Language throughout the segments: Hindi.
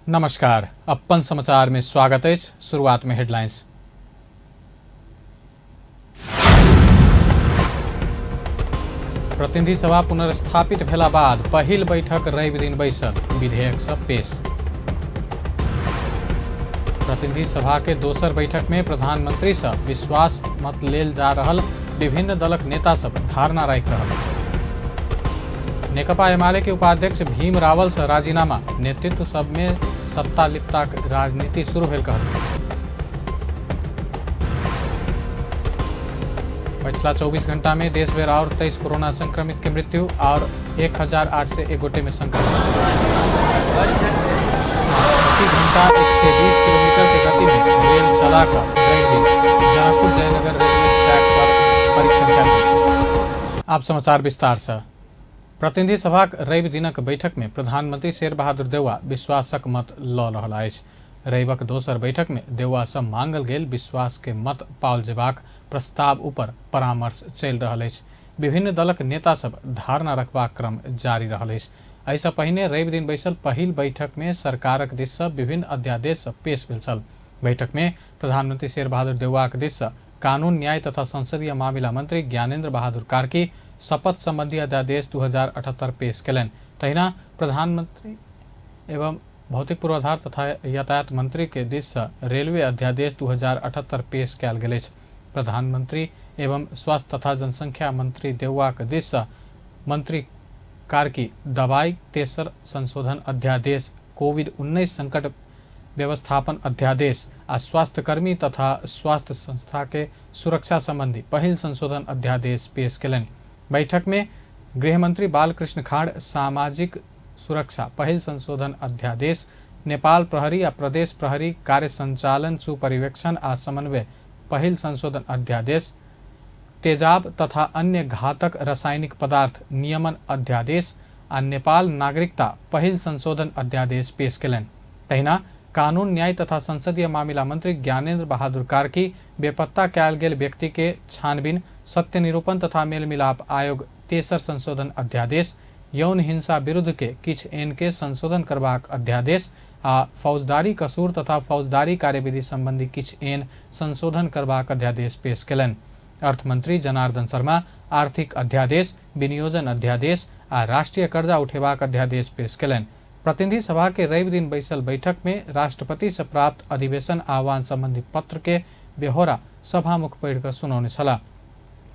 नमस्कार, अपन समाचार में स्वागत है। शुरुआत में हेडलाइंस। प्रतिनिधि सभा पुनर्स्थापित भेला बाद पहिल बैठक रवि दिन बैसल, विधेयक सब पेश। प्रतिनिधि सभा के दोसर बैठक में प्रधानमंत्री से विश्वास मत लेल जा रहल विभिन्न दलक नेता सब धारणा राखि रहल। नेकपा एमाले के उपाध्यक्ष भीम रावल से राजीनामा, नेतृत्व सब में सत्ता लिप्ताक राजनीति शुरू भेल कहल। पिछला 24 घंटा में देश भर और 23 कोरोना संक्रमित के मृत्यु और 1008 से एक गोटे में संक्रमण। प्रति घंटा 120 किलोमीटर की गति में रेल चलाकर जनकपुर जयनगर रेलवे ट्रैक पर परीक्षण किया। आप समाचार विस्तार से। प्रतिनिधि सभा रवि दिनक बैठक में प्रधानमंत्री शेर बहादुर देउवा विश्वासक मत लऽ रहल अछि। रविक दोसर बैठक में देउवा सँ मांगल गेल विश्वास के मत पाओल जेबाक प्रस्ताव ऊपर परामर्श चलि रहल अछि। विभिन्न दलक नेता सब धारणा रखबाक क्रम जारी रहल अछि। एहिसँ पहिने रवि दिन बैसल पहिल बैठक में सरकारक दिस सँ विभिन्न अध्यादेश पेश भेल छल। बैठक में प्रधानमंत्री शेर बहादुर देउवाक दिस सँ कानून न्याय तथा संसदीय मामिला मंत्री ज्ञानेन्द्र बहादुर कार्की शपथ संबंधी अध्यादेश 2078 पेश कयलनि। तहिना प्रधानमंत्री एवं भौतिक पूर्वाधार तथा यातायात मंत्री के दिस सँ रेलवे अध्यादेश 2078 पेश कयल गेल अछि। प्रधानमंत्री एवं स्वास्थ्य तथा जनसंख्या मंत्री देउवाक दिस सँ मंत्री कार्की दवाई तेसर संशोधन अध्यादेश, कोविड-19 संकट व्यवस्थापन अध्यादेश आ स्वास्थ्यकर्मी तथा स्वास्थ्य संस्था के सुरक्षा संबंधी पहिल संशोधन अध्यादेश पेश कयलनि। बैठक में गृहमंत्री बालकृष्ण खाड़ सामाजिक सुरक्षा पहिल संशोधन अध्यादेश, नेपाल प्रहरी आ प्रदेश प्रहरी कार्य संचालन सुपरिवेक्षण आ समन्वय पहिल संशोधन अध्यादेश, तेजाब तथा अन्य घातक रासायनिक पदार्थ नियमन अध्यादेश आ नेपाल नागरिकता पहिल संशोधन अध्यादेश पेश कयलनि। तहिना कानून न्याय तथा संसदीय मामिला मंत्री ज्ञानेन्द्र बहादुर कार्की बेपत्ता कयल गेल व्यक्ति के छानबीन, सत्य निरूपण तथा मेल मिलाप आयोग तेसर संशोधन अध्यादेश, यौन हिंसा विरुद्ध के किछ एन के संशोधन करबाक अध्यादेश आ फौजदारी कसूर तथा फौजदारी कार्यविधि संबंधी किछ एन संशोधन करबाक अध्यादेश पेश कयलनि। अर्थमंत्री जनार्दन शर्मा आर्थिक अध्यादेश, विनियोजन अध्यादेश आ राष्ट्रीय कर्जा उठेबाक अध्यादेश पेश कयलनि। प्रतिनिधि सभा के रवि दिन बैसल बैठक में राष्ट्रपति से प्राप्त अधिवेशन आह्वान संबंधी पत्र के बेहोरा सभामुख पढ़ि कऽ सुनौने छलाह।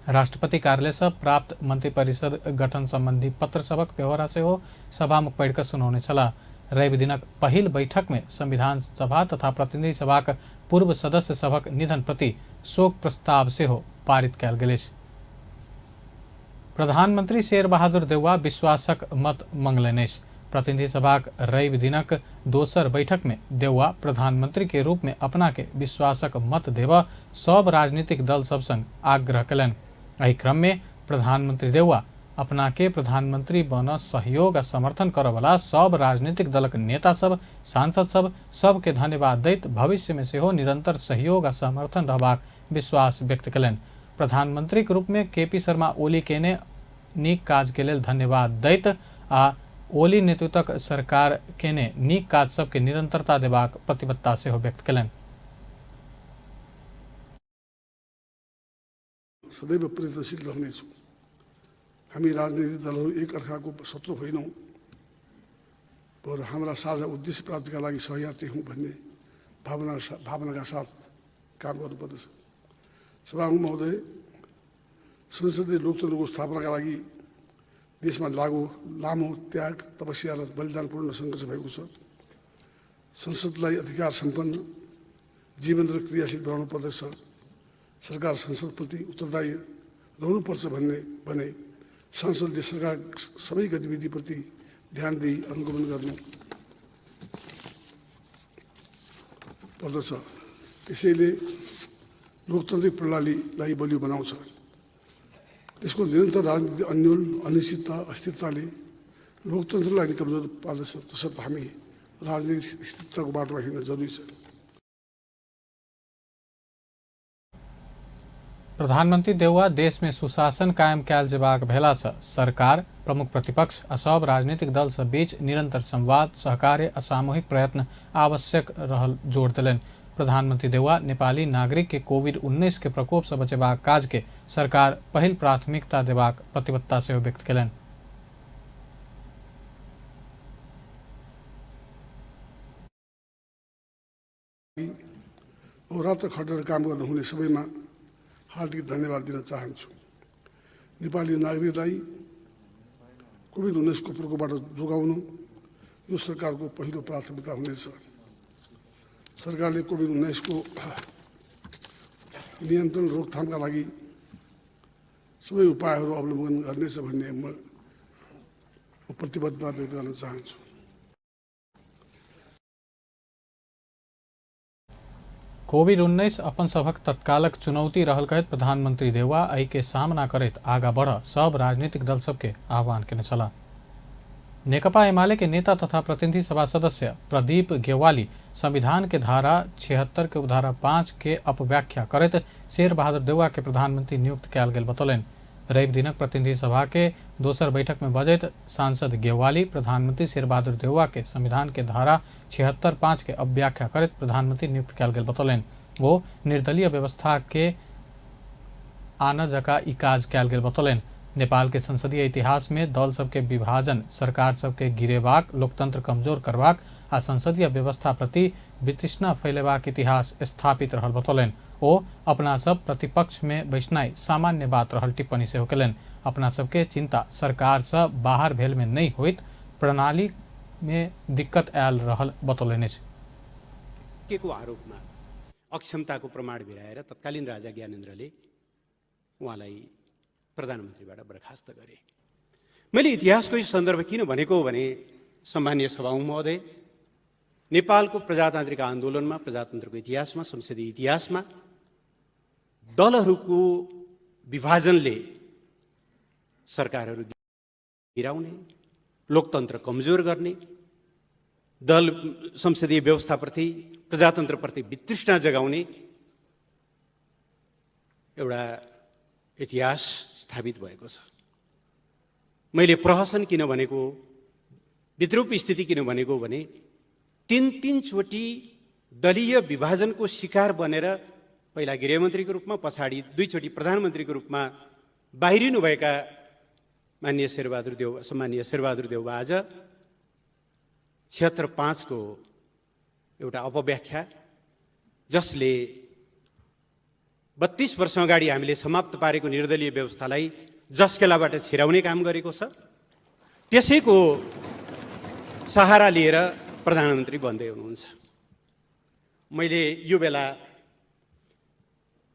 राष्ट्रपति कार्यालय से प्राप्त मंत्रिपरिषद गठन संबंधी पत्र सबक बेहोरा सेहो सभामुख पढ़ि कऽ सुनौने छलाह। रवि दिनक पहिल बैठक में संविधान सभा तथा प्रतिनिधि सभाक पूर्व सदस्य सभक निधन प्रति शोक प्रस्ताव सेहो पारित कयल गेल अछि। प्रधानमंत्री शेर बहादुर देउवा विश्वासक मत मंगलनि अछि। प्रतिनिधि सभाक रवि दिनक दोसर बैठक में देउवा प्रधानमंत्री के रूप में अपना के विश्वासक मत देबऽ सब राजनीतिक दल सब संग आग्रह कयलनि। एहि क्रम में प्रधानमंत्री देउवा अपना के प्रधानमंत्री बनऽ सहयोग आ समर्थन करऽ वाला सब राजनीतिक दलक नेता सब, सांसद सब के धन्यवाद दैत भविष्य में सेहो निरंतर सहयोग आ समर्थन रहबाक विश्वास व्यक्त कयलनि। प्रधानमंत्री के रूप में केपी शर्मा ओली केने नीक काज के लेल धन्यवाद दैत आ ओली नेतृत्वक सरकार केने नीक काज सबके निरंतरता देबाक प्रतिबद्धता सेहो व्यक्त कयलनि। सदैव प्रयत्नशील रहनेछौँ। हामी राजनीतिक दलहरू एक अर्काको शत्रु होइनौँ, बरु हाम्रा साझा उद्देश्य प्राप्तिका लागि सहयात्री हौँ भन्ने भावनाका साथ काम गर्नुपर्दछ। सभामुख महोदय, संसदीय लोकतन्त्रको स्थापनाका लागि देशमा लामो त्याग, तपस्या र बलिदानपूर्ण सङ्घर्ष भएको छ। संसदलाई अधिकार सम्पन्न, जीवन्त र क्रियाशील बनाउनु पर्दछ। सरकार संसदप्रति उत्तरदायी रहनुपर्छ भने सांसदले सरकार सबै गतिविधिप्रति ध्यान दिई अनुगमन गर्नु पर्दछ। यसैले लोकतान्त्रिक प्रणालीलाई बलियो बनाउँछ। यसको निरन्तर राजनीतिक अन्यल, अनिश्चितता, अस्थिरताले लोकतन्त्रलाई कमजोर पार्दछ। तसर्थ हामी राजनीतिक स्थिरताको बाटोमा हिँड्न जरुरी छ। प्रधानमंत्री देउवा देश में सुशासन कायम कैल जेबाक भेला सँ सरकार प्रमुख प्रतिपक्ष आ सब राजनीतिक दल सँ बीच निरंतर संवाद सहकार्य आ सामूहिक प्रयत्न आवश्यक रहल जोड़ देलनि। प्रधानमंत्री देउवा नेपाली नागरिक के कोविड-19 के प्रकोप से बचेबाक काज के सरकार पहिल प्राथमिकता देबाक प्रतिबद्धता सेहो व्यक्त केलनि। रात खटेर काम गर्नुहुने सबैमा हार्दिक धन्यवाद दिन चाहन्छु। नेपाली नागरिकलाई कोभिड-19 को प्रकोपबाट जोगाउनु यो सरकारको पहिलो प्राथमिकता हुनेछ। सरकारले कोभिड-19 को नियन्त्रण रोकथामका लागि सबै उपायहरू अवलम्बन गर्नेछ भन्ने म प्रतिबद्धता व्यक्त गर्न चाहन्छु। कोविड-19 अपन सभक तत्कालक चुनौती रहल कहत प्रधानमंत्री देउवा एहि के सामना करैत आगा बढ़ सब राजनीतिक दल सबके आह्वान केने छलाह। नेकपा एमाले के नेता तथा प्रतिनिधि सभा सदस्य प्रदीप गेवाली संविधान के धारा 76 के उपधारा 5 के अपव्याख्या करैत शेर बहादुर देउवा के प्रधानमंत्री नियुक्त कयल गेल बतौलनि। रवि दिनक प्रतिनिधि सभा के दोसर बैठक में बजैत सांसद गेवाली प्रधानमंत्री शेर बहादुर देउवा के संविधान के धारा 76(5) के अपव्याख्या करैत प्रधानमंत्री नियुक्त कयल गेल बतौलनि। वो निर्दलीय व्यवस्था के आना जका ई काज कयल गेल बतौलनि। नेपाल के संसदीय इतिहास में दल सबके विभाजन सरकार सबके गिरेबाक लोकतंत्र कमजोर करबाक आ संसदीय व्यवस्था प्रति वितृष्णा फैलेबाक इतिहास स्थापित रहल बतौलनि। ओ अपना सब प्रतिपक्ष में बैसनाई सामान्य बात रहल टिप्पणी सेहो केलनि। अपना सबके चिंता सरकार से बाहर भेल में नहीं होइत प्रणाली में दिक्कत आयल रहल बतौलनि। को आरोपमा अक्षमताको प्रमाण भिराएर तत्कालीन राजा ज्ञानेन्द्रले उहाँलाई प्रधानमन्त्रीबाट बर्खास्त गरे। मैले इतिहासको सन्दर्भ किन भनेको भने सम्मानीय सभामुख महोदय, नेपालको प्रजातान्त्रिक आन्दोलनमा प्रजातन्त्रको इतिहासमा संसदीय इतिहासमा दलहरूको विभाजनले सरकारहरू गिराउने लोकतन्त्र कमजोर गर्ने दल संसदीय व्यवस्थाप्रति प्रजातन्त्रप्रति वितृष्णा जगाउने एउटा इतिहास स्थापित भएको छ। मैले प्रहसन किन भनेको विद्रूप स्थिति किन भनेको भने तीन चोटि दलीय विभाजनको शिकार बनेर पहिला गृहमन्त्रीको रूपमा पछाडि दुईचोटि प्रधानमन्त्रीको रूपमा बाहिरिनुभएका माननीय सम्मानीय शेरबहादुर देउवा आज 76(5) को एउटा अपव्याख्या जसले 32 वर्ष अगाडि हामीले समाप्त पारेको निर्दलीय व्यवस्थालाई जसकेलाबाट छिराउने काम गरेको छ, त्यसैको सहारा लिएर प्रधानमन्त्री बन्दै हुनुहुन्छ। मैले यो बेला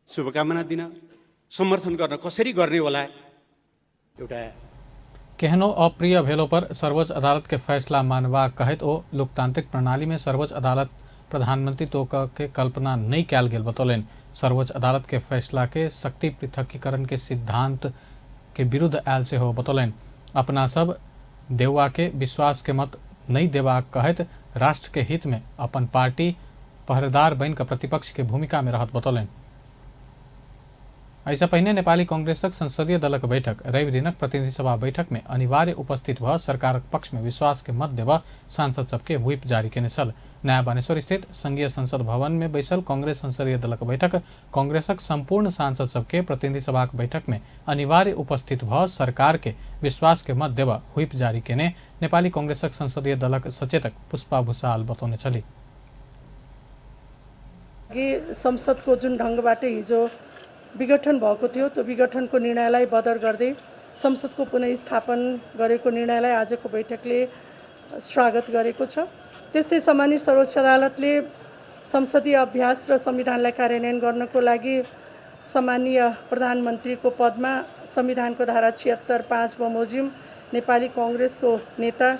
शुभकामना दिन समर्थन गर्न कसरी गर्ने होला एउटा केहनो अप्रिय भेलो पर सर्वोच्च अदालत के फैसला मानवा कहत ओ लोकतांत्रिक प्रणाली में सर्वोच्च अदालत प्रधानमंत्री तो के कल्पना नहीं कैल गेल बतौलनि। सर्वोच्च अदालत के फैसला के शक्ति पृथकीकरण के सिद्धांत के विरुद्ध आयल से हो बतौलनि। अपना सब देउवा के विश्वास के मत नहीं देवा कहत राष्ट्र के हित में अपन पार्टी पहरेदार बन कर प्रतिपक्ष के भूमिका में रहत बतौलनि। ऐसा पहिने नेपाली कांग्रेसक संसदीय दलक बैठक रवि दिनक प्रतिनिधि सभा बैठक में अनिवार्य उपस्थित भ सरकारक पक्ष में विश्वास के मत देवा सांसद सबके व्हिप जारी केने छल। नया बानेश्वर स्थित संघीय संसद भवन में बैसल कांग्रेस संसदीय दलक बैठक कांग्रेसक संपूर्ण सांसद सबके प्रतिनिधि सभाक बैठक में अनिवार्य उपस्थित भ सरकार के विश्वास के मत देवा व्हिप जारी केने नेपाली कांग्रेसक संसदीय दलक सचेतक पुष्पा भूषाल बताउने छली। संसदको जुन ढंगबाट हिजो विघटन भएको थियो त्यो विघटनको निर्णयलाई बदर गर्दै संसदको पुनर्स्थापन गरेको निर्णयलाई आजको बैठकले स्वागत गरेको छ। त्यस्तै सामान्य सर्वोच्च अदालतले संसदीय अभ्यास र संविधानलाई कार्यान्वयन गर्नको लागि सामान्य प्रधानमन्त्रीको पदमा संविधानको धारा 76(5) बमोजिम नेपाली कांग्रेसको नेता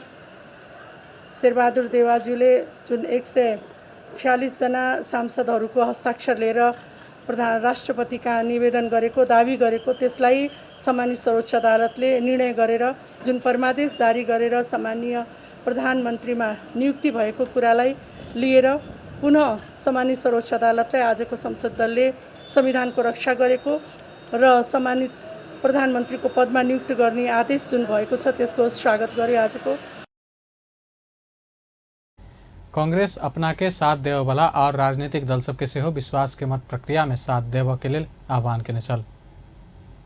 शेरबहादुर देउवाज्यूले जुन 146 जना सांसदहरूको हस्ताक्षर लिएर राष्ट्रपतिका निवेदन गरेको दावी गरेको त्यसलाई सामान्य सर्वोच्च अदालतले निर्णय गरेर जुन परमादेश जारी गरेर सामान्य प्रधानमन्त्रीमा नियुक्ति भएको कुरालाई लिएर पुनः सामान्य सर्वोच्च अदालतले आजको संसद दलले संविधानको रक्षा गरेको र सम्मानित प्रधानमन्त्रीको पदमा नियुक्त गर्ने आदेश जुन भएको छ त्यसको स्वागत गरे आजको। कांग्रेस अपना के साथ देव वाला और राजनीतिक दल सबके सेहो विश्वास के मत प्रक्रिया में साथ देव के लिए आह्वान केने छल।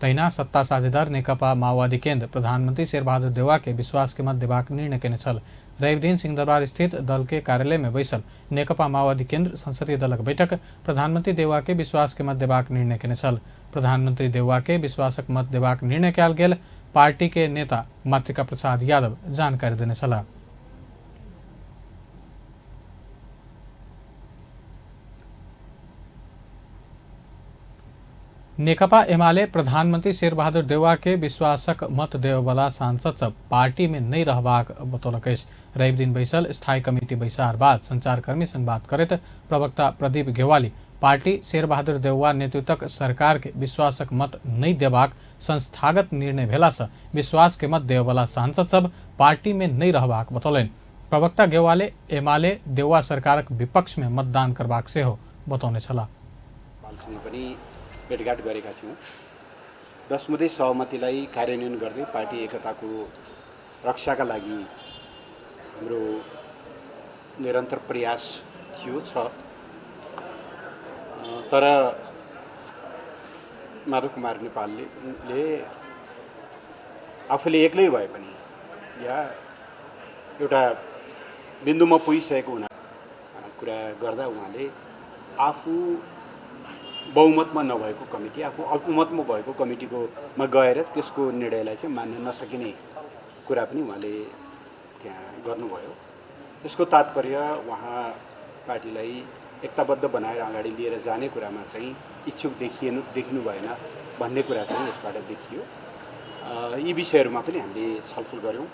तहिना सत्ता साझेदार नेकपा माओवादी केन्द्र प्रधानमंत्री शेरबहादुर देउवा के विश्वास के मत देबाक निर्णय केने छल। रवि दिन सिंहदरबार स्थित दल के कार्यालय में बैसल नेकपा माओवादी केन्द्र संसदीय दलक बैठक प्रधानमंत्री देउवा के विश्वास के मत देबाक निर्णय केने छल। प्रधानमंत्री देउवा के विश्वासक मत देबाक निर्णय कयल गेल पार्टी के नेता मातृका प्रसाद यादव जानकारी देने छलाह। नेकपा एमाले प्रधानमंत्री शेरबहादुर देउवा के विश्वासक मत देव वाला सांसद सब पार्टी में नहीं रहबाक बतौलक। रवि दिन बैसल स्थायी कमिटी बैसार बाद संचारकर्मी संग बात करत प्रवक्ता प्रदीप घेवाली पार्टी शेरबहादुर देउवा नेतृत्वक सरकार के विश्वासक मत नहीं देबाक संस्थागत निर्णय भेला से विश्वास के मत देव वाला सांसद सब पार्टी में नहीं रहबाक बतौलन। प्रवक्ता घेवाले एमाले देउवा सरकारक विपक्ष में मतदान करबाक सेहो बताउने छलाह। भेटघाट गरेका थियौँ। 10 मुदे सहमतिलाई कार्यान्वयन गर्ने पार्टी एकताको रक्षाका लागि हाम्रो निरन्तर प्रयास थियो छ। तर माधव कुमार नेपालले आफूले एक्लै भए पनि या एउटा बिन्दुमा पुगिसकेको हुना कुरा गर्दा उहाँले आफू बहुमतमा नभएको कमिटी आफू अल्पमतमा भएको कमिटीकोमा गएर त्यसको निर्णयलाई चाहिँ मान्न नसकिने कुरा पनि उहाँले त्यहाँ गर्नुभयो। यसको तात्पर्य उहाँ पार्टीलाई एकताबद्ध बनाएर अगाडि लिएर जाने कुरामा चाहिँ इच्छुक देखिनु भएन भन्ने कुरा चाहिँ यसबाट देखियो। यी विषयहरूमा पनि हामीले छलफल गऱ्यौँ।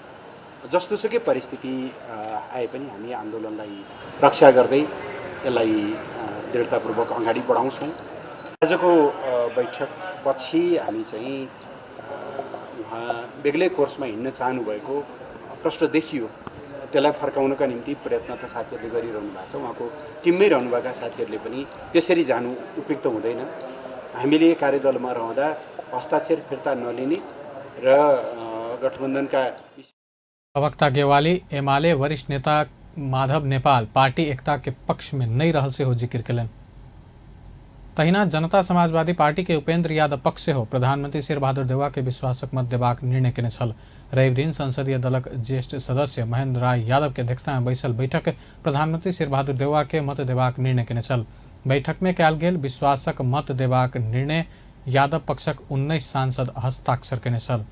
जस्तोसुकै परिस्थिति आए पनि हामी आन्दोलनलाई रक्षा गर्दै यसलाई दृढतापूर्वक अगाडि बढाउँछौँ। आजको बैठक पछि हामी चाहिँ उहाँ बेग्लै कोर्समा हिँड्न चाहनुभएको प्रश्न देखियो। त्यसलाई फर्काउनका निम्ति प्रयत्न त साथीहरूले गरिरहनु भएको छ। उहाँको टिममै रहनुभएका साथीहरूले पनि त्यसरी जानु उपयुक्त हुँदैन। हामीले कार्यदलमा रहँदा हस्ताक्षर फिर्ता नलिने र गठबन्धनका प्रवक्ता गेवाली एमाले वरिष्ठ नेता माधव नेपाल पार्टी एकता के पक्ष में नहीं रहल से हो जिक्र कलन। तहिना जनता समाजवादी पार्टी के उपेंद्र यादव पक्ष से हो प्रधानमंत्री शेरबहादुर देउवा के विश्वासक मत देबाक निर्णय केने छल। रवि दिन संसदीय दलक ज्येष्ठ सदस्य महेंद्र राय यादव के अध्यक्षता में बैसल बैठक प्रधानमंत्री शेरबहादुर देउवा के मत देबाक निर्णय केने छल। बैठक में कयल गेल विश्वासक मत देबाक निर्णय यादव पक्षक 19 सांसद हस्ताक्षर केने छल।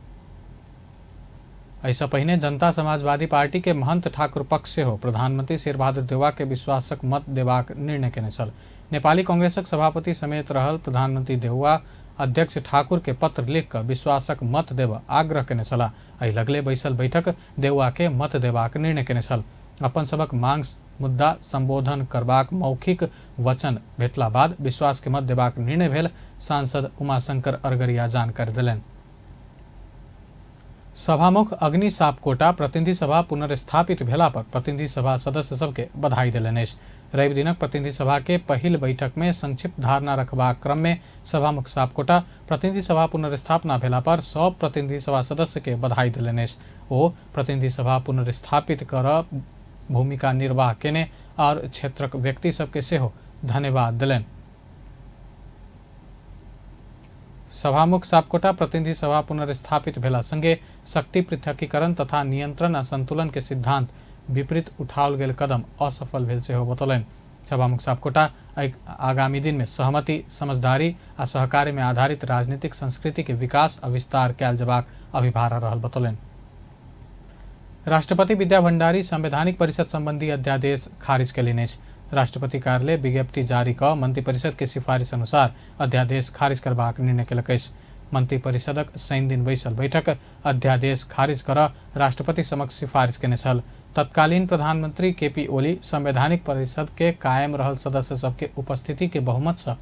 ऐसा पहिने जनता समाजवादी पार्टी के महंत ठाकुर पक्ष से हो प्रधानमंत्री शेरबहादुर देउवा के विश्वासक मत देबाक निर्णय केने छल। नेपाली कांग्रेसक सभापति समेत रहल प्रधानमंत्री देउवा अध्यक्ष ठाकुर के पत्र लिख कर विश्वासक मत देव आग्रह केने छला। एहि लगले बैसल बैठक देउवा के मत देबाक निर्णय केने छल। अपन सबक मांग मुद्दा संबोधन करबाक मौखिक वचन भेटला बाद विश्वास के मत देबाक निर्णय भेल सांसद उमाशंकर अरगरिया जानकारी दिलेन। सभामुख अग्नि सापकोटा प्रतिनिधि सभा पुनर्स्थापित भेला पर प्रतिनिधि सभा सदस्य सबके बधाई दिलेन। रवि दिनक प्रतिनिधि सभा के पहिल बैठक में संक्षिप्त धारणा रखबाक क्रम में सभामुख सापकोटा प्रतिनिधि सभा पुनर्स्थापना भेला पर सब प्रतिनिधि सभा सदस्य के बधाई दिलेन। ओ प्रतिनिधि सभा पुनर्स्थापित कर भूमिका निर्वाह केने और क्षेत्रक व्यक्ति सबके सेहो धन्यवाद दिलेन। सभामुख सापकोटा प्रतिनिधि सभा पुनर्स्थापित भेला संगे शक्ति पृथकीकरण तथा नियंत्रण आ संतुलन के सिद्धांत विपरीत उठाओल गेल कदम असफल भेल सेहो बतौलन। सभामुख सापकोटा आगामी दिन में सहमति समझदारी आ सहकार्य में आधारित राजनीतिक संस्कृति के विकास आ विस्तार कयल जबाक अभिभारा रहल बतौलन। राष्ट्रपति विद्या भण्डारी संवैधानिक परिषद संबंधी अध्यादेश खारिज कयलनि अछि। राष्ट्रपति कार्यालय विज्ञप्ति जारी क मंत्री परिषद के सिफारिश अनुसार अध्यादेश खारिज करबाक निर्णय केलक अछि। मंत्री परिषदक शनि दिन बैसल बैठक अध्यादेश खारिज कर राष्ट्रपति समक्ष सिफारिश केने छल। तत्कालीन प्रधानमंत्री केपी ओली संवैधानिक परिषद के कायम रहल सदस्य सबके उपस्थिति के बहुमत से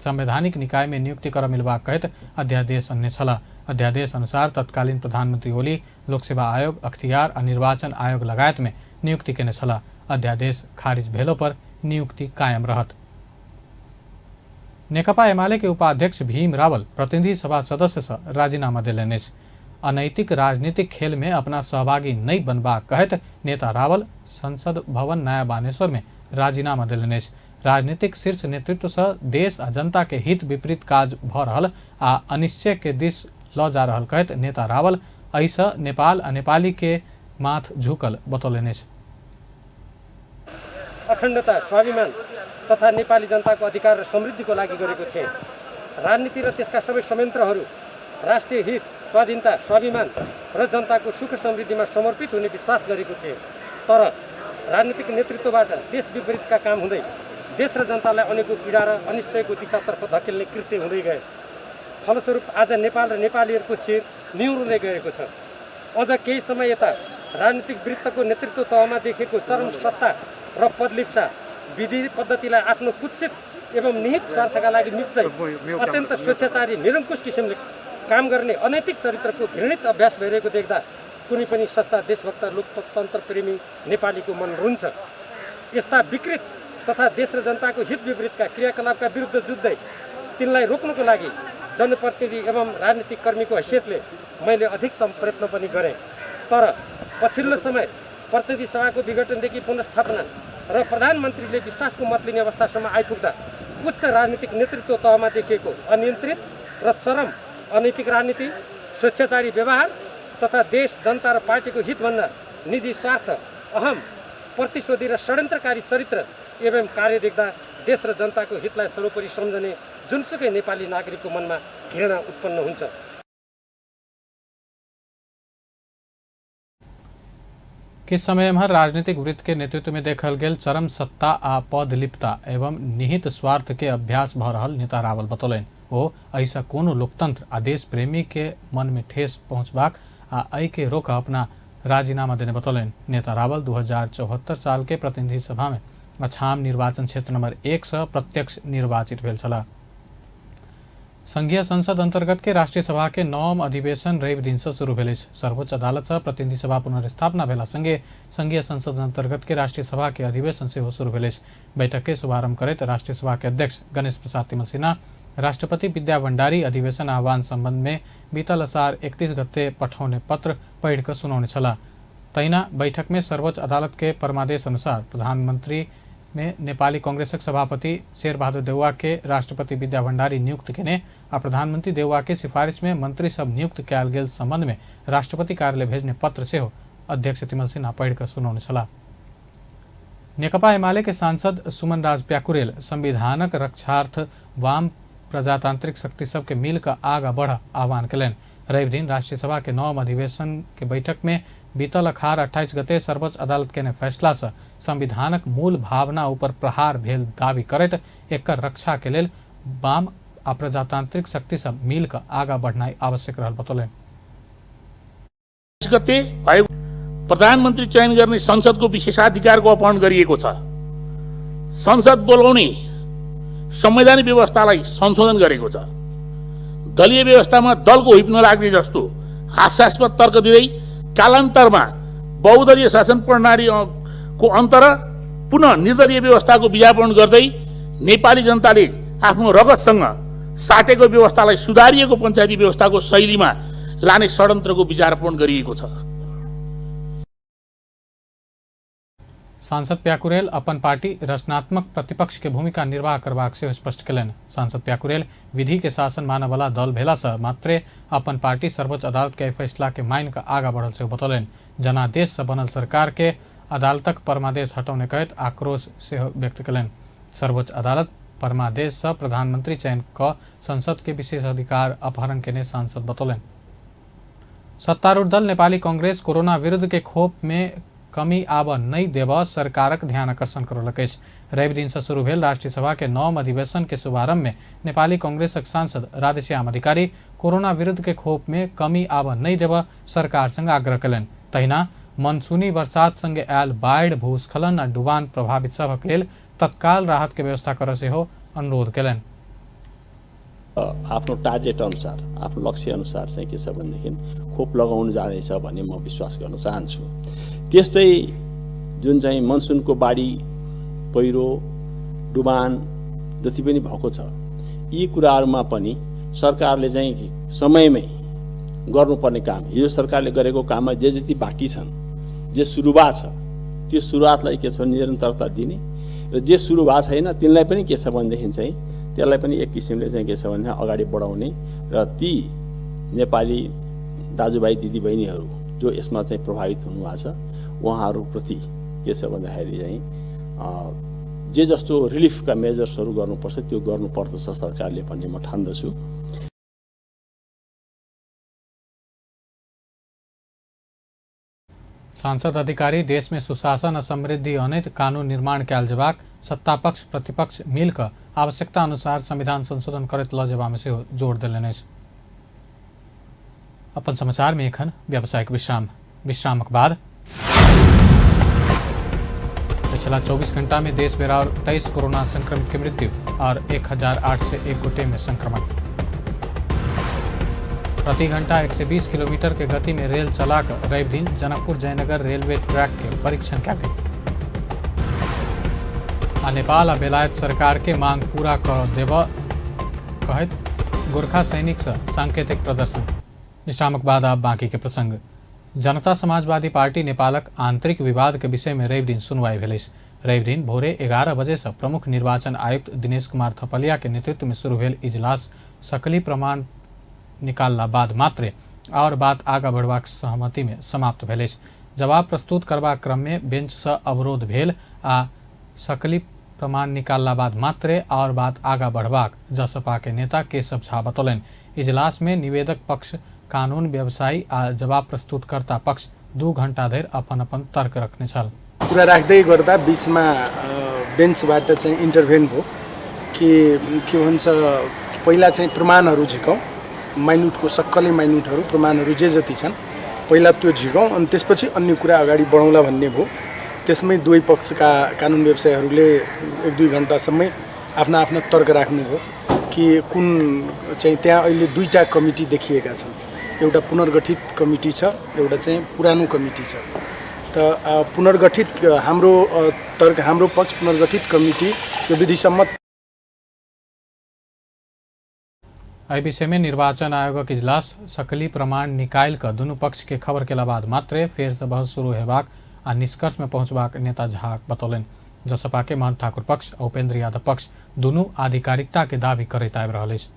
संवैधानिक निकाय में नियुक्ति कर मिलबाक कहत अध्यादेश अन्य छला। अध्यादेश अनुसार तत्कालीन प्रधानमंत्री ओली लोकसेवा आयोग अख्तियार आ निर्वाचन आयोग लगायत में नियुक्ति केने छला। अध्यादेश खारिज भेलो पर नियुक्ति कायम रहत। नेकपा एमाले के उपाध्यक्ष भीम रावल प्रतिनिधि सभा सदस्य से राजीनामा दिलेने अनैतिक राजनीतिक खेल में अपना सहभागी नहीं बनबा कहत नेता रावल संसद भवन नया बानेश्वर में राजीनामा दिलेने राजनीतिक शीर्ष नेतृत्व से देश आ जनता के हित विपरीत काज भ रहल आ अनिश्चय के दिश ल जा रहल कहत नेता रावल ऐसा नेपाल आ नेपाली के माथ झुकल बतौलेने अखण्डता स्वाभिमान तथा नेपाली जनताको अधिकार र समृद्धिको लागि गरेको थिए। राजनीति र त्यसका सबै संयन्त्रहरू राष्ट्रिय हित स्वाधीनता स्वाभिमान र जनताको सुख समृद्धिमा समर्पित हुने विश्वास गरेको थिए। तर राजनीतिक नेतृत्वबाट देश विपरीतका काम हुँदै देश र जनतालाई अनेकौं पीडा र अनिश्चयको दिशातर्फ धकेल्ने कृत्य हुँदै गए। फलस्वरूप आज नेपाल र नेपालीहरूको शिर निहुर्दै गएको छ। अझ केही समय यता राजनीतिक वृत्तको नेतृत्व तहमा देखेको चरम सत्ता र पदलिप्सा विधि पद्धतिलाई आफ्नो कुत्सित एवं निहित स्वार्थका लागि मिच्दै अत्यन्त स्वेच्छाचारी निरङ्कुश किसिमले काम गर्ने अनैतिक चरित्रको घृणित अभ्यास भइरहेको देख्दा कुनै पनि सच्चा देशभक्त लोकतन्त्र प्रेमी नेपालीको मन रुन्छ। यस्ता विकृत तथा देश र जनताको हित विपरीतका क्रियाकलापका विरुद्ध जुझ्दै तिनलाई रोक्नको लागि जनप्रतिनिधि एवं राजनीतिक कर्मीको हैसियतले मैले अधिकतम प्रयत्न पनि गरेँ। तर पछिल्लो समय प्रतिनिधि सभाको विघटनदेखि पुनर्स्थापना र प्रधानमन्त्रीले विश्वासको मत लिने अवस्थासम्म आइपुग्दा उच्च राजनीतिक नेतृत्व तहमा देखिएको अनियन्त्रित र चरम अनैतिक राजनीति, स्वेच्छाचारी व्यवहार तथा देश जनता र पार्टीको हितभन्दा निजी स्वार्थ, अहम, प्रतिशोधी र षड्यन्त्रकारी चरित्र एवं कार्य देख्दा देश र जनताको हितलाई सर्वोपरि सम्झने जुनसुकै नेपाली नागरिकको मनमा घृणा उत्पन्न हुन्छ। किस समय में राजनीतिक वृत्त के नेतृत्व में देखल गेल चरम सत्ता आ पदलिप्ता एवं निहित स्वार्थ के अभ्यास भ रहल नेता रावल बतौलन ओ ऐसा कोनो लोकतंत्र आ देश प्रेमी के मन में ठेस पहुंचबाक आ ऐ के रोक अपना राजीनामा देने बतौलन। नेता रावल 2074 साल के प्रतिनिधि सभा में अछाम निर्वाचन क्षेत्र नंबर 1 से प्रत्यक्ष निर्वाचित भेल छलाह। संघीय संसद अंतर्गत के राष्ट्रीय सभा के 9म अधिवेशन रवि दिन से शुरू भेल। सर्वोच्च अदालत से प्रतिनिधि सभा पुनर्स्थापना भेला संगे संघीय संसद अंतर्गत के राष्ट्रीय सभा के अधिवेशन से शुरू भेल। बैठक के शुभारंभ करते राष्ट्रीय सभा के अध्यक्ष गणेश प्रसाद तिमल सिन्हा राष्ट्रपति विद्या भण्डारी अधिवेशन आह्वान संबंध में बीतल असार 31 गते पठाउने पत्र पढ़ कर सुनाउने छला। तैना बैठक में सर्वोच्च अदालत के परमादेश अनुसार प्रधानमंत्री में नेपाली कांग्रेसक सभापति शेरबहादुर देउवा के राष्ट्रपति विद्या भण्डारी नियुक्त केने आ प्रधानमंत्री देउवा के सिफारिश में मंत्री सब नियुक्त कयल गेल संबंध में राष्ट्रपति कार्यालय भेजने पत्र से अध्यक्ष तिमल सिन्हा पढ़ कर सुनाउने छला। नेकपा एमाले के सांसद सुमन राज प्याकुरेल संविधानक रक्षार्थ वाम प्रजातांत्रिक शक्ति सबके मिल कर आगा बढ़ आह्वान कलन। रवि दिन राष्ट्रीय सभा के 9म अधिवेशन के बैठक में बीतल अखार 28 गते सर्वोच्च अदालत के फैसला से संविधानक मूल भावना ऊपर प्रहार भेल दावी करत एकर रक्षा के लेल वाम आ प्रजातांत्रिक शक्ति सब मिल कर आगा बढ़नाई आवश्यक रहल बतौलन। गते प्रधानमन्त्री चयन गर्ने संसदको विशेषाधिकारको अपहरण गरिएको छ। संसद बोलाउने संवैधानिक व्यवस्थालाई संशोधन गरेको छ। दलीय व्यवस्थामा दलको हुइप नलाग्ने जस्तो हास्यास्पद तर्क दिँदै कालान्तरमा बहुदलीय शासन प्रणालीको अन्तर पुनः निर्दलीय व्यवस्थाको बीजारोपण गर्दै नेपाली जनताले आफ्नो रगतसँग साटेको व्यवस्थालाई सुधारिएको पञ्चायती व्यवस्थाको शैलीमा लाने षड्यन्त्रको बीजारोपण गरिएको छ। सांसद प्याकुरेल अपन पार्टी रचनात्मक प्रतिपक्ष के भूमिका निर्वाह करबाक से स्पष्ट कलन। सांसद प्याकुरेल विधि के शासन माने वाला दल भेला से मात्रे अपन पार्टी सर्वोच्च अदालत के फैसला के माइन का आगा बढ़ल से बतौलन। जनादेश से बनल सरकार के अदालतक परमादेश हटौने कहत आक्रोश से व्यक्त कलन। सर्वोच्च अदालत परमादेश से प्रधानमंत्री चयन क संसद के विशेष अधिकार अपहरण केने सांसद बतौलन। सत्तारूढ़ दल नेपाली कांग्रेस कोरोना विरुद्ध के खोप में कमी आब नहीं देव सरकारक ध्यान आकर्षण करलक। रवि दिन से शुरू भेल राष्ट्रीय सभा के 9म अधिवेशन के शुभारंभ में नेपाली कांग्रेसक सांसद राधेश्याम अधिकारी कोरोना विरुद्ध के खोप में कमी आब नहीं देव सरकार संग आग्रह कलन। तहिना मनसूनी बरसात संगे आयल बाढ़ भूस्खलन आ डुबान प्रभावित सबक लेल तत्काल राहत के व्यवस्था कर से अनुरोध कलन। आफ्नो टार्गेट अनुसार आफ्नो लक्ष्य अनुसार चाहिँ के छ भनेदेखि खोप लगाउनु जाँदैछ भन्ने म विश्वास गर्न चाहन्छु। त्यस्तै जुन चाहिँ मनसुनको बाढी पहिरो डुबान जति पनि भएको छ यी कुराहरूमा पनि सरकारले चाहिँ समयमै गर्नुपर्ने काम, हिजो सरकारले गरेको काममा जे जति बाँकी छन्, जे सुरुवात छ त्यो सुरुवातलाई के छ निरन्तरता दिने र जे सुरु भएको छैन तिनलाई पनि के छ भनेदेखि चाहिँ त्यसलाई पनि एक किसिमले चाहिँ के छ भने अगाडि बढाउने र ती नेपाली दाजुभाइ दिदीबहिनीहरू जो यसमा चाहिँ प्रभावित हुनुभएको छ उहाँहरूप्रति के छ भन्दाखेरि चाहिँ जे जस्तो रिलिफका मेजर्सहरू गर्नुपर्छ त्यो गर्नुपर्दछ सरकारले भन्ने म ठान्दछु। सांसद अधिकारी देश में सुशासन और समृद्धि अनित कानून निर्माण कयल जेबाक सत्ता पक्ष प्रतिपक्ष मिलकर आवश्यकता अनुसार संविधान संशोधन करैत ल जेबा में से जोड़ देलनि अछि। अपन समाचार में एखन व्यावसायिक विश्रामक बाद पिछला 24 घंटा में देश में और 23 कोरोना संक्रमित की मृत्यु और 100801 गोटे में संक्रमण। प्रति घंटा 120 किलोमीटर के गति में रेल चलाकर रवि दिन जनकपुर जयनगर रेलवे ट्रैक के परीक्षण किया गया। नेपाल और बेलायत सरकार के मांग पूरा कर देव कहत गोरखा सैनिक से सांकेतिक प्रदर्शन। विश्रामक बाद आप बाकी के प्रसंग। जनता समाजवादी पार्टी नेपालक आंतरिक विवाद के विषय में रवि दिन सुनवाई भेल। रवि दिन भोरे 11 बजे से प्रमुख निर्वाचन आयुक्त दिनेश कुमार थपलिया के नेतृत्व में शुरू भेल इजलास सकली प्रमाण निकालला बाद मात्रे और बात आगा बढ़बाक सहमति में समाप्त भेल। जवाब प्रस्तुत करबाक क्रम में बेंच से अवरोध भेल आ सकली प्रमाण निकालला बाद मात्रे और बात आगा बढ़बाक जसपा के नेता केशव झा बतौलन। इजलास में निवेदक पक्ष कानून व्यवसायी आ जवाब प्रस्तुतकर्ता पक्ष 2 घंटा धरि अपन अपन तर्क रखने छल। कुरा राख्दै गर्दा बीचमा बेन्चबाट चाहिँ इन्टरभेन भयो के भन्छ पहिला चाहिँ प्रमाणहरू झिकौँ, माइन्युटको सक्कली माइन्युटहरू प्रमाणहरू जे जति छन् पहिला त्यो झिकौँ अनि त्यसपछि अन्य कुरा अगाडि बढाउँला भन्ने भयो। त्यसमै दुवै पक्षका कानुन व्यवसायीहरूले 1-2 घण्टासम्मै आफ्ना आफ्ना तर्क राख्नुभयो कि कुन चाहिँ त्यहाँ अहिले 2टा कमिटी देखिएका छन्। एउटा पुनर्गठित कमिटी छ, एउटा चाहिँ पुरानो कमिटी छ। त पुनर्गठित हाम्रो पक्ष पुनर्गठित कमिटी यो विधि सम्मत। एहि विषय में निर्वाचन आयोगक इजलास सकली प्रमाण निकाल कर दुनू पक्ष के खबर केला बाद मात्रे फेर से बहस शुरू हेबाक आ निष्कर्ष में पहुंचबाक नेता झा बतौलन। जसपा के महंत ठाकुर पक्ष और उपेंद्र यादव पक्ष दुनू आधिकारिकता के दावी करैत आबि रहल अछि।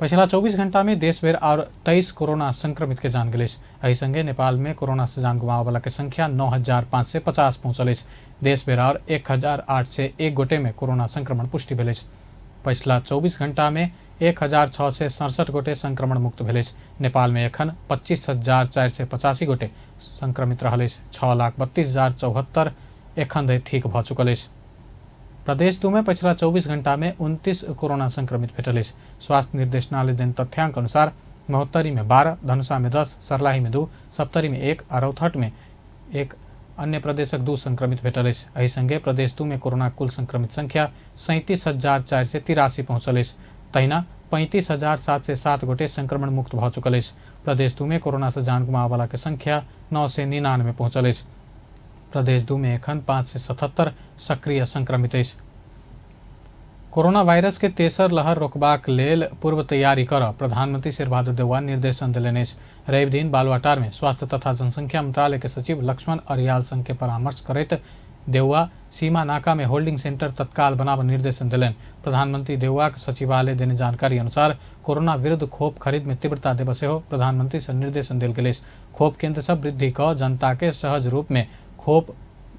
पिछला 24 घंटा में देश भर और 23 कोरोना संक्रमित के जान गेल। एहि संगे नेपाल में कोरोना से जान गुमावे वाला के संख्या 9550 पहुंचल। देश भर और 100801 गोटे में कोरोना संक्रमण पुष्टि भेल। पिछला 24 घंटा में 1667 गोटे संक्रमण मुक्त भेल। नेपाल में एखन 25,485 गोटे संक्रमित रहल। 6,32,074 एखन धरि ठीक भ चुकल। प्रदेश 2 में पिछला 24 घंटा में 29 कोरोना संक्रमित भेटल। स्वास्थ्य निर्देशनालय देन तथ्यांक अनुसार महोत्तरी में 12, धनुषा में 10, सर्लाही में 2, सप्तरी में 1 और रौतहट में 1 अन्य प्रदेशक 2 संक्रमित भेटल। एहि संगे प्रदेश 2 में कोरोना कुल संक्रमित संख्या 37,483 पहुंचल। तहिना 35,707 गोटे संक्रमण मुक्त भ चुकल। प्रदेश 2 में कोरोना से जान गुमावे वाला के संख्या 999 पहुंचल। प्रदेश 2 में एखन 577 सक्रिय संक्रमित अछि। कोरोना वायरस के तेसर लहर रोकबाक लेल पूर्व तैयारी कर प्रधानमंत्री शेरबहादुर देउवा निर्देशन देलनि अछि। रवि दिन बालुवाटार में स्वास्थ्य तथा जनसंख्या मंत्रालय के सचिव लक्ष्मण अरियाल संग के परामर्श करैत देउवा सीमा नाका में होल्डिंग सेंटर तत्काल बनाब निर्देशन दिलन। प्रधानमंत्री देउवा के सचिवालय देने जानकारी अनुसार कोरोना विरुद्ध खोप खरीद में तीव्रता देब सेहो प्रधानमंत्री से निर्देशन देल गेल। खोप केंद्र सब वृद्धि क जनता के सहज रूप में खोप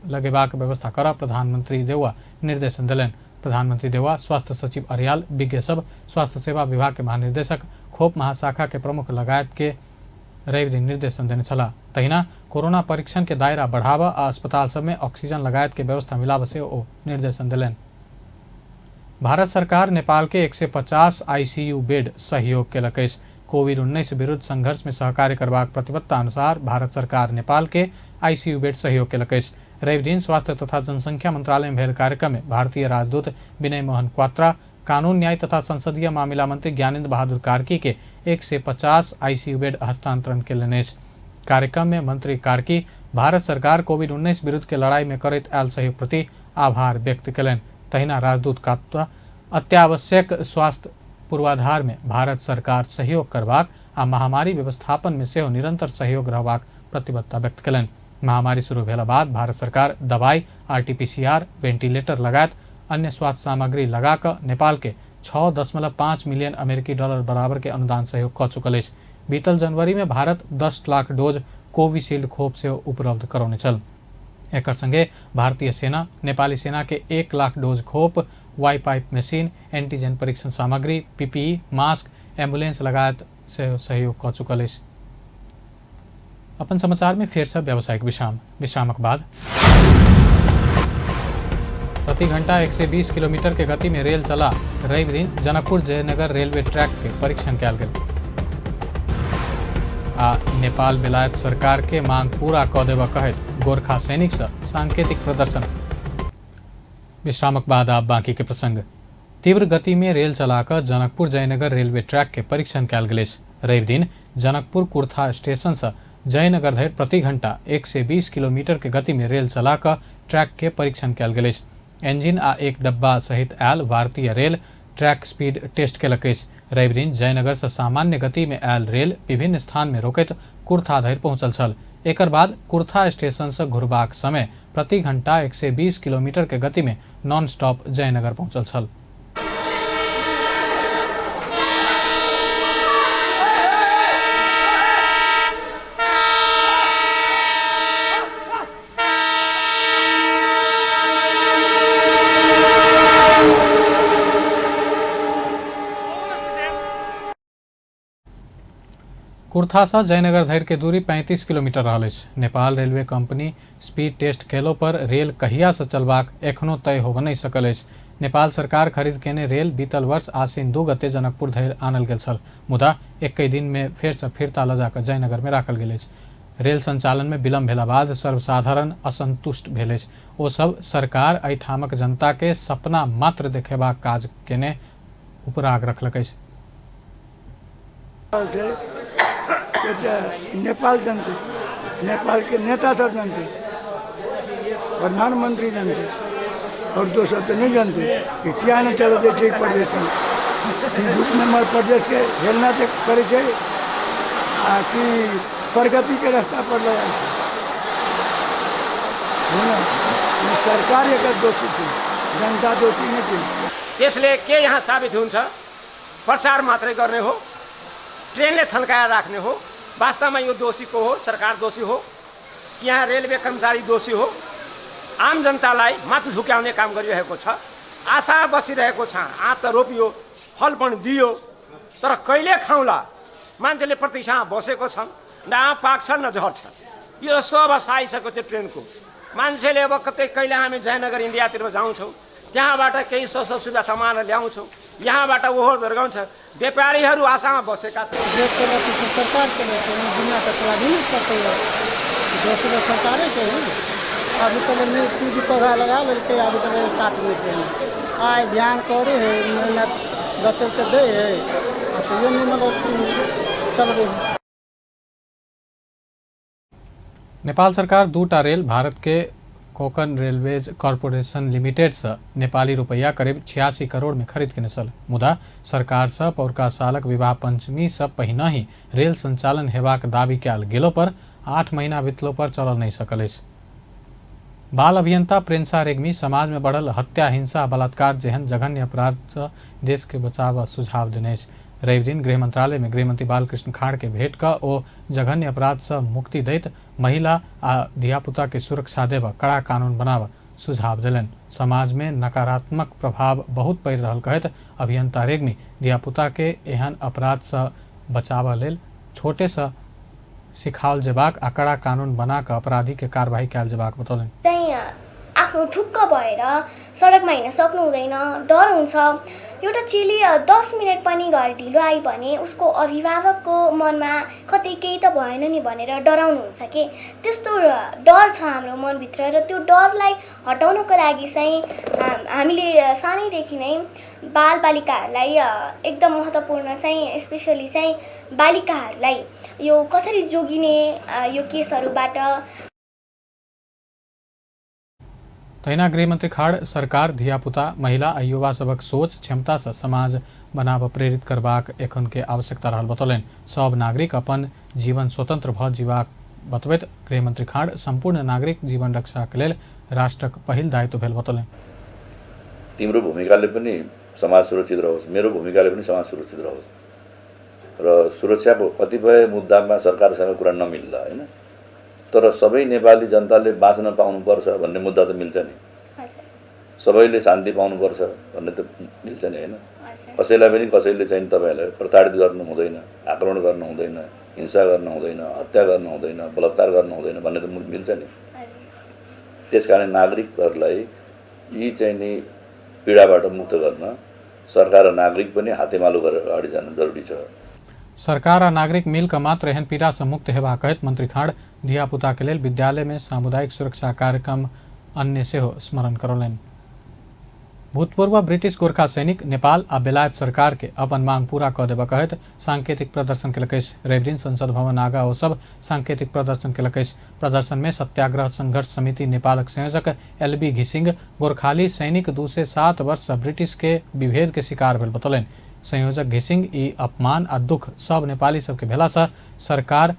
लगेबाक व्यवस्था कर प्रधानमंत्री देउवा निर्देशन दिलन। प्रधानमंत्री देउवा, स्वास्थ्य सचिव अरियाल, विज्ञ सब, स्वास्थ्य सेवा विभाग के महानिदेशक, खोप महाशाखा के प्रमुख लगायत के रवि दिन निर्देशन देने छला। तहिना कोरोना परीक्षण के दायरा बढ़ावा आ अस्पताल सब में ऑक्सीजन लगायत के व्यवस्था मिलाब से ओ निर्देशन दिलन। भारत सरकार नेपाल के 150 आईसीयू बेड सहयोग केलक अछि। कोविड-19 विरुद्ध संघर्ष में सहकार्य करबाक प्रतिबद्धता अनुसार भारत सरकार नेपाल के आईसीयू बेड सहयोग केलक अछि। रवि दिन स्वास्थ्य तथा जनसंख्या मंत्रालय में भेल कार्यक्रम में भारतीय राजदूत विनय मोहन क्वात्रा, कानून न्याय तथा संसदीय मामिला मंत्री ज्ञानेंद्र बहादुर कार्की के 150 आईसीयू बेड हस्तांतरण केलनि अछि। कार्यक्रम में मंत्री कार्की भारत सरकार कोविड-19 विरुद्ध के लड़ाई में करैत आयल सहयोग प्रति आभार व्यक्त केलनि। तहिना राजदूत क्वात्रा अत्यावश्यक स्वास्थ्य पूर्वाधार में भारत सरकार सहयोग करबाक आ महामारी व्यवस्थापन में सेहो निरंतर सहयोग रहबाक प्रतिबद्धता व्यक्त कयलनि। महामारी शुरू भेला बाद भारत सरकार दवाई, RT-PCR, वेंटिलेटर लगायत अन्य स्वास्थ्य सामग्री लगा कर नेपाल के 6.5 मिलियन अमेरिकी डॉलर बराबर के अनुदान सहयोग क चुकल अछि। बीतल जनवरी में भारत 10 लाख डोज कोविशील्ड खोप से उपलब्ध करौने छल। एकर संगे भारतीय सेना नेपाली सेना के 1 लाख डोज खोप, वाई पाइप मशीन, एंटीजन परीक्षण सामग्री, PPE, मास्क, एम्बुलेंस लगायत से सहयोग क चुकल अछि। अपन समाचार में फिर से व्यावसायिक विश्रामक बाद प्रति घंटा 120 किलोमीटर के गति में रेल चला रवि दिन जनकपुर जयनगर रेलवे ट्रैक के परीक्षण कयल गेल। आ नेपाल बेलायत सरकार के मांग पूरा क देबा कहैत गोरखा सैनिक से सांकेतिक प्रदर्शन। विश्रामक बाद आप बाकी के प्रसंग। तीव्र गति में रेल चलाकर जनकपुर जयनगर रेलवे ट्रैक के परीक्षण कयल गेल। रवि दिन जनकपुर कुर्था स्टेशन से जयनगर धरि प्रति घंटा 120 किलोमीटर के गति में रेल चलाकर ट्रैक के परीक्षण कयल गेल। इंजिन आ एक डब्बा सहित आयल भारतीय रेल ट्रैक स्पीड टेस्ट केलक। रवि दिन जयनगर से सामान्य गति में आयल रेल विभिन्न स्थान में रोकैत कुर्था धरि पहुंचल छल। एकर बाद कुर्था स्टेशन से घुरबाक समय प्रति घंटा 120 किलोमीटर के गति में नॉन स्टॉप जयनगर पहुंचल छल। कुर्था से जयनगर धरि के दूरी 35 किलोमीटर रहल अछि। Nepal railway company speed test केलो पर रेल कहिया से चलबाक एखनो तय होबऽ नहि सकल अछि। नेपाल सरकार खरीद केने रेल बीतल वर्ष आश्विन 2 गते जनकपुर धरि आनल गेल छल, मुदा 21 दिन में फेर से फिरता ल जाकर जयनगर में राखल गेल अछि। रेल संचालन में विलम्ब भेला बाद सर्वसाधारण असंतुष्ट भेल अछि। ओ सब सरकार एहिठामक जनता के सपना मात्र देखेबाक काज केने उपराग रखलक अछि। नेपाल जनते, नेपाल के नेता सब जानते, प्रधानमंत्री जानते और दोसर तो नहीं जानते कि क्या नहीं चल रहे ठीक प्रदेश में। 2 नंबर प्रदेश के हेलना से करे कि प्रगति के रास्ता पर ले सरकार एक दोषी थी, जनता दोषी नहीं थी। त्यसले के यहाँ साबित हुन्छ? प्रचार मात्रै गर्ने हो, ट्रेनले थन्काएर राख्ने हो। वास्तवमा यो दोषी को हो? सरकार दोषी हो कि यहाँ रेलवे कर्मचारी दोषी हो? आम जनतालाई माथि झुक्याउने काम गरिरहेको छ। आशा बसिरहेको छ, आँप त रोपियो, फल पनि दियो, तर कहिले खाउँला? मान्छेले प्रतीक्षामा बसेको छन्, न आँप पाक्छन् न झर्छन्। यो सब आइसक्यो त्यो ट्रेनको। मान्छेले अब कतै कहिले हामी जयनगर इन्डियातिर जाउँछौँ, त्यहाँबाट केही सुविधा सामान ल्याउँछौँ, यहाँबाट ओहोर धर्गाउँछ। व्यापारीहरू आशामा बसेका छन्। सरकार के दुनिया का थोड़ा नहीं करते हैं, दूसरे सरकारें के हैं। अभी तो टीवी पौधा लगा लेते, अभी तो काट लेते हैं। आए ध्यान करे है, मेहनत बचल के दे है, तो ये नहीं मतलब चल रही है। नेपाल सरकार 2टा रेल भारत के कोकण रेलवेज कॉर्पोरेशन लिमिटेड से नेपाली रुपया करीब 86 करोड़ में खरीद केने छल, मुदा सरकार से पौरका सालक विवाह पंचमी से पहिने ही रेल संचालन हेबाक दावी कयल गेलो पर 8 महीना बीतलो पर चलल नहीं सकल अछि। बाल अभियंता प्रेंसा रेग्मी समाज में बढ़ल हत्या, हिंसा, बलात्कार जेहन जघन्य अपराध से देश के बचाव सुझाव देने अछि। रवि दिन गृह मंत्रालय में गृहमंत्री बालकृष्ण खाड़ के भेंट का ओ जघन्य अपराध से मुक्ति दैत महिला आ धियापुता के सुरक्षा देव कड़ा कानून बनाव सुझाव दिलन। समाज में नकारात्मक प्रभाव बहुत पड़ि रहल कहत अभियंता रेग्मी धियापुता के एहन अपराध से बचाव लेल छोटे से सिखाओल जेबाक आ कड़ा कानून बना के अपराधी के कार्यवाही कयल जेबाक बतौलन। आफ्नो ठुक्क भएर सडकमा हिँड्न सक्नु हुँदैन, डर हुन्छ। एउटा चेली 10 मिनट पनि घर ढिलो आइ भने उसको अभिभावकको मनमा कतै केही त भएन नि भनेर डराउनुहुन्छ के। त्यस्तो डर छ हाम्रो मनभित्र र त्यो डरलाई हटाउनको लागि चाहिँ हामीले सानैदेखि नै बालबालिकाहरूलाई एकदम महत्त्वपूर्ण चाहिँ स्पेसली चाहिँ बालिकाहरूलाई यो कसरी जोगिने यो केसहरूबाट तहिना गृहमन्त्री खाड़ सरकार धियापुता महिला आ युवा सभक सोच क्षमता से समाज बनाब प्रेरित करबाक एखन के आवश्यकता रहल बतौलनि। सब नागरिक अपन जीवन स्वतंत्र भ जीबाक बतबैत गृहमन्त्री खाड़ सम्पूर्ण नागरिक जीवन रक्षाक लेल राष्ट्रक पहिल दायित्व भेल बतौलनि। तिम्रो भूमिकाले पनि समाज सुरक्षित रहोस्, मेरो भूमिकाले पनि समाज सुरक्षित रहोस् र सुरक्षाको कतिपय मुद्दामा सरकारसँग कुरा नमिल्ला हैन, तर सबै नेपाली जनताले बाँच्न पाउनुपर्छ भन्ने मुद्दा त मिल्छ नि, सबैले शान्ति पाउनुपर्छ भन्ने त मिल्छ नि हैन। कसैलाई पनि कसैले चाहिँ तपाईहरुलाई प्रताडित गर्नु हुँदैन, आक्रमण गर्नु हुँदैन, हिंसा गर्नु हुँदैन, हत्या गर्नु हुँदैन, बलात्कार गर्नु हुँदैन भन्ने त मिल्छ नि। त्यसकारण नागरिकहरूलाई यी चाहिँ नि पीडाबाट मुक्त गर्न सरकार र नागरिक पनि हातेमालो गरेर अगाडि जानु जरुरी छ। सरकार आ नागरिक मिलकर मात्र एहन पीड़ा से मुक्त हेबा कहत मंत्री खाड़ धियापुता के लेल विद्यालय में सामुदायिक सुरक्षा कार्यक्रम अन्य सेहो स्मरण करौलनि। भूतपूर्व ब्रिटिश गोरखा सैनिक नेपाल आ बेलायत सरकार के अपन मांग पूरा क देबा कहत सांकेतिक प्रदर्शन के लकेश रवि दिन संसद भवन आगा ओ सब सांकेतिक प्रदर्शन के लकेश। प्रदर्शन में सत्याग्रह संघर्ष समिति नेपालक संयोजक LB घिसिंग गोरखाली सैनिक 2 से 7 वर्ष ब्रिटिश के विभेद के शिकार भेल बतौलनि। संयोजक घिसिंग ई अपमान आ दुख सब नेपाली सबके भेला से सरकार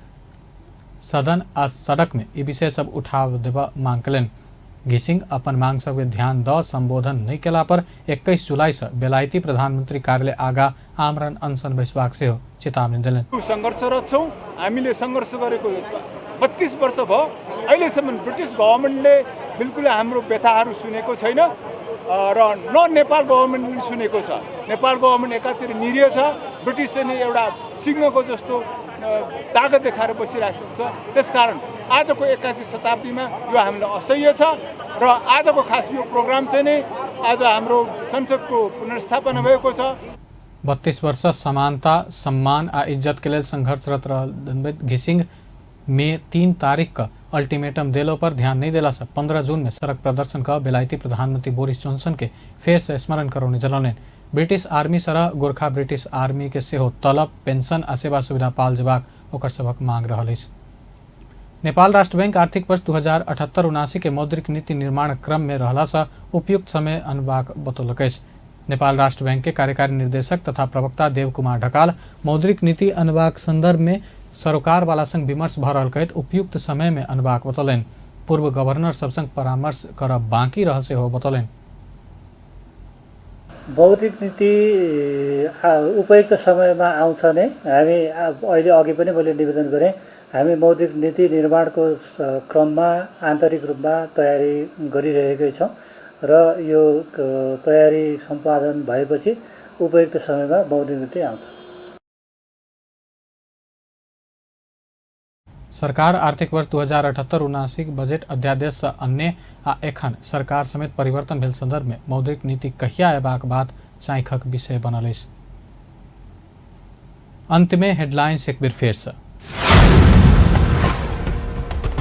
सदन आ सड़क में ई विषय सब उठाव देबा मांग कलनि। घिसिंग अपन मांग सबके ध्यान द संबोधन नहीं केला पर 21 जुलाई से बेलायती प्रधानमंत्री कार्यालय आगा आमरण अनशन बसबाक सेहो चेतावनी दिलनि। संघर्षरत छौं, हामीले संघर्ष गरेको 32 वर्ष भयो, अहिलेसम्म ब्रिटिश गभर्नमेन्टले बिल्कुल हाम्रो व्यथाहरू सुनेको छैन र न नेपाल गभर्नमेन्टले सुनेको छ। नेपाल गभर्नमेन्ट एकातिर निरीह छ, ब्रिटिस चाहिँ एउटा सिंहको जस्तो ताकत देखाएर बसिराखेको छ। त्यसकारण आजको 81 शताब्दीमा यो हामीलाई असह्य छ र आजको खास यो प्रोग्राम चाहिँ नै आज हाम्रो संसदको पुनर्स्थापना भएको छ। 32 वर्ष समानता सम्मान आ इज्जत के लेल संघर्षरत रहल घिसिंग में 3 तारीख का अल्टीमेटम देलो पर ध्यान नहीं देला से 15 जून में सड़क प्रदर्शन का बेलायती प्रधानमंत्री बोरिस जॉनसन के फेर से स्मरण करौने जलौने। ब्रिटिश आर्मी सरह गोरखा ब्रिटिश आर्मी के सेहो तलब पेंशन आ सेवा सुविधा पाल जबाक ओकर सबक मांग रहल अछि। नेपाल राष्ट्र बैंक आर्थिक वर्ष 2078-79 के मौद्रिक नीति निर्माण क्रम में रहला से उपयुक्त समय अनबाक बतौलक अछि। नेपाल राष्ट्र बैंक के कार्यकारी निर्देशक तथा प्रवक्ता देव कुमार ढकाल मौद्रिक नीति अनबाक संदर्भ में सरोकार वाला संग विमर्श भ रहल कहत उपयुक्त समय में अनबाक बतौलनि। पूर्व गवर्नर सब संग परामर्श करब बाँकी रहल से हो बतौलनि। मौद्रिक नीति उपयुक्त समयमा आउँछ नै हामी अहिले अघि पनि मैले निवेदन गरेँ, हामी मौद्रिक नीति निर्माणको क्रममा आन्तरिक रूपमा तयारी गरिरहेकै छौँ र यो तयारी सम्पादन भएपछि उपयुक्त समयमा मौद्रिक नीति आउँछ। सरकार आर्थिक वर्ष 2078-79 बजेट अध्यादेश से अन्य आ एखन सरकार समेत परिवर्तन भेल संदर्भ में मौद्रिक नीति कहिया एबाक बात चाँखक विषय बनल अछि। अंत में हेडलाइंस एक बेर फेर से।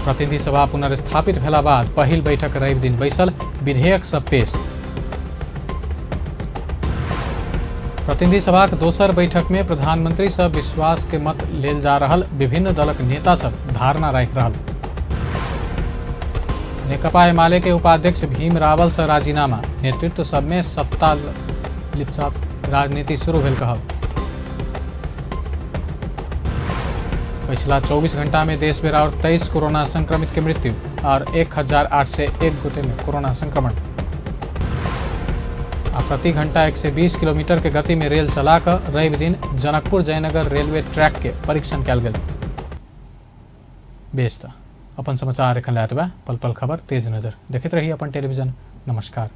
प्रतिनिधि सभा पुनर्स्थापित भेला बाद पहिल बैठक रवि दिन बैसल, विधेयक सब पेश। प्रतिनिधि सभा के दोसर बैठक में प्रधानमंत्री से विश्वास के मत लेल जा रहल, विभिन्न दलक नेता सब धारणा राखि रहल। नेकपा एमाले के उपाध्यक्ष भीम रावल से राजीनामा, नेतृत्व सब में सत्ता लिप्सात राजनीति शुरू भेल कहब। पिछला 24 घंटा में देश में और 23 कोरोना संक्रमित के मृत्यु और 1801 गोटे में कोरोना संक्रमण। प्रति घंटा 120 किलोमीटर के गति में रेल चलाकर रवि दिन जनकपुर जयनगर रेलवे ट्रैक के परीक्षण कल गेल। बेस अपन समाचार एखन लायत बा, पल पल खबर तेज नजर देखते रहिए अपन टेलीविजन। नमस्कार।